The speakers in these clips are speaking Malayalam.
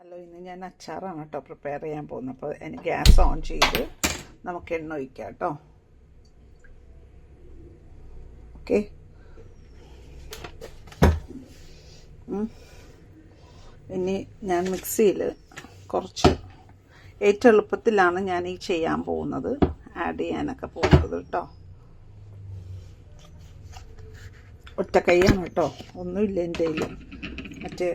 ഹലോ, ഇന്ന് ഞാൻ അച്ചാറാണ് കേട്ടോ പ്രിപ്പയർ ചെയ്യാൻ പോകുന്നത്. അപ്പോൾ എനിക്ക് ഗ്യാസ് ഓൺ ചെയ്ത് നമുക്ക് എണ്ണ ഒഴിക്കാം കേട്ടോ. ഓക്കെ, ഇനി ഞാൻ മിക്സിയിൽ കുറച്ച് ഏറ്റവും എളുപ്പത്തിലാണ് ഞാൻ ഈ ചെയ്യാൻ പോകുന്നത്, ആഡ് ചെയ്യാനൊക്കെ പോകുന്നത് കേട്ടോ. ഒറ്റ കൈയാണ് കേട്ടോ, ഒന്നുമില്ല എൻ്റെ കയ്യിൽ. മറ്റേ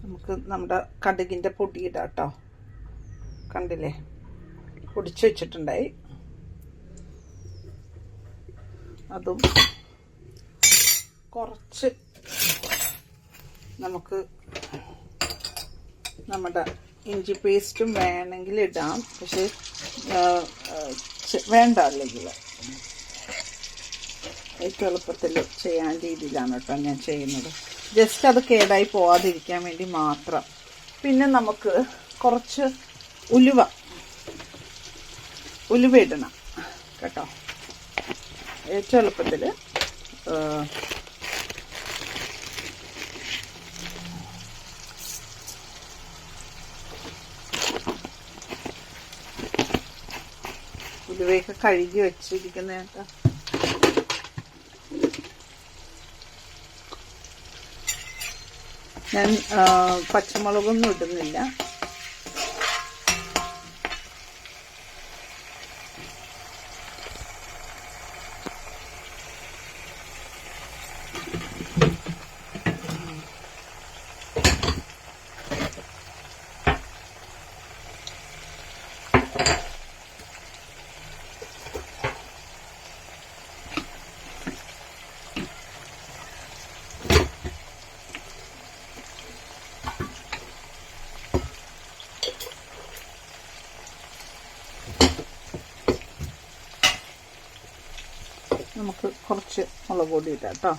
നമുക്ക് നമ്മുടെ കടുകിൻ്റെ പൊടി ഇടാം കേട്ടോ. കണ്ടില്ലേ, പൊടിച്ച് വെച്ചിട്ടുണ്ടായി. അതും കുറച്ച് നമുക്ക് നമ്മുടെ ഇഞ്ചി പേസ്റ്റും വേണമെങ്കിൽ ഇടാം, പക്ഷേ വേണ്ട. അല്ലെങ്കിൽ ഏറ്റവും എളുപ്പത്തിൽ ചെയ്യാൻ രീതിയിലാണ് കേട്ടോ ഞാൻ ചെയ്യുന്നത്. ജസ്റ്റ് അത് കേടായി പോവാതിരിക്കാൻ വേണ്ടി മാത്രം. പിന്നെ നമുക്ക് കുറച്ച് ഉലുവ ഇടണം കേട്ടോ. ഏറ്റവും എളുപ്പത്തിൽ ഉലുവയൊക്കെ കഴുകി വെച്ചിരിക്കുന്ന കേട്ടോ. ഞാൻ പച്ചമുളകൊന്നും ഇടുന്നില്ല. നമുക്ക് കുറച്ച് മുളക് പൊടി ഇടാം കേട്ടോ.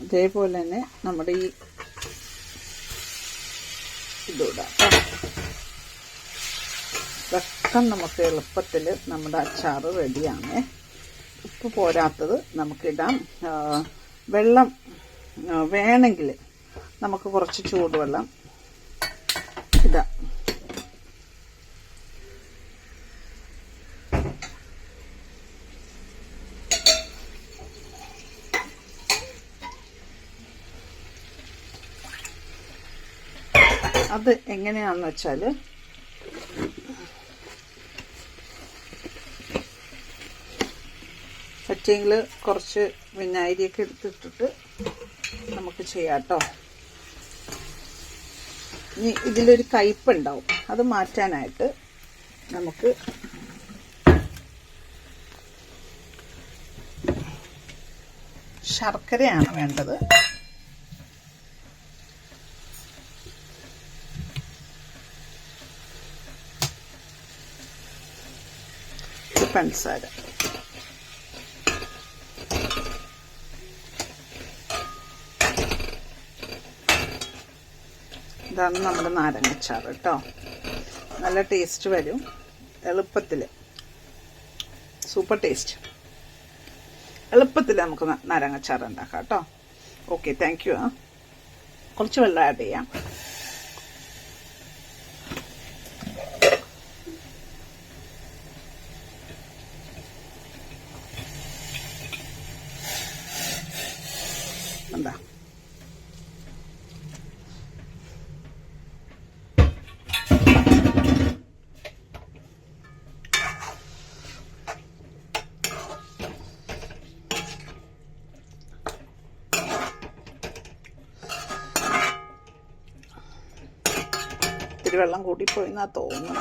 അതേപോലെ തന്നെ നമ്മുടെ ഈ ഇതൂടാം കേട്ടോ. ഇതൊക്കെ നമുക്ക് എളുപ്പത്തിൽ നമ്മുടെ അച്ചാർ റെഡിയാണ്. ഉപ്പ് പോരാത്തത് നമുക്കിടാം. വെള്ളം വേണമെങ്കിൽ നമുക്ക് കുറച്ച് ചൂടുവെള്ളം ഇടാം. അത് എങ്ങനെയാണെന്ന് വെച്ചാൽ പറ്റിയെങ്കിൽ കുറച്ച് വിനാഗിരിയൊക്കെ എടുത്തിട്ടിട്ട് നമുക്ക് ചെയ്യാം കേട്ടോ. ഇനി ഇതിലൊരു കയ്പുണ്ടാവും, അത് മാറ്റാനായിട്ട് നമുക്ക് ശർക്കരയാണ് വേണ്ടത്. പഞ്ചസാര ഇതാണ് നമ്മുടെ നാരങ്ങച്ചാറ് കേട്ടോ. നല്ല ടേസ്റ്റ് വരും, എളുപ്പത്തിൽ സൂപ്പർ ടേസ്റ്റ്. എളുപ്പത്തിൽ നമുക്ക് നാരങ്ങച്ചാറ് ഉണ്ടാക്കാം കേട്ടോ. Okay, thank you. കുറച്ച് വെള്ളം ആഡ് ചെയ്യാം. എന്താ ഇത്തിരി വെള്ളം കൂട്ടിപ്പോയിന്നാ തോന്നുന്നു.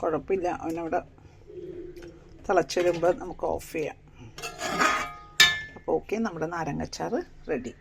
കുഴപ്പമില്ല, അവനവിടെ തിളച്ച് വരുമ്പോൾ നമുക്ക് ഓഫ് ചെയ്യാം. അപ്പോൾ ഓക്കെ, നമ്മുടെ നാരങ്ങച്ചാറ് റെഡി.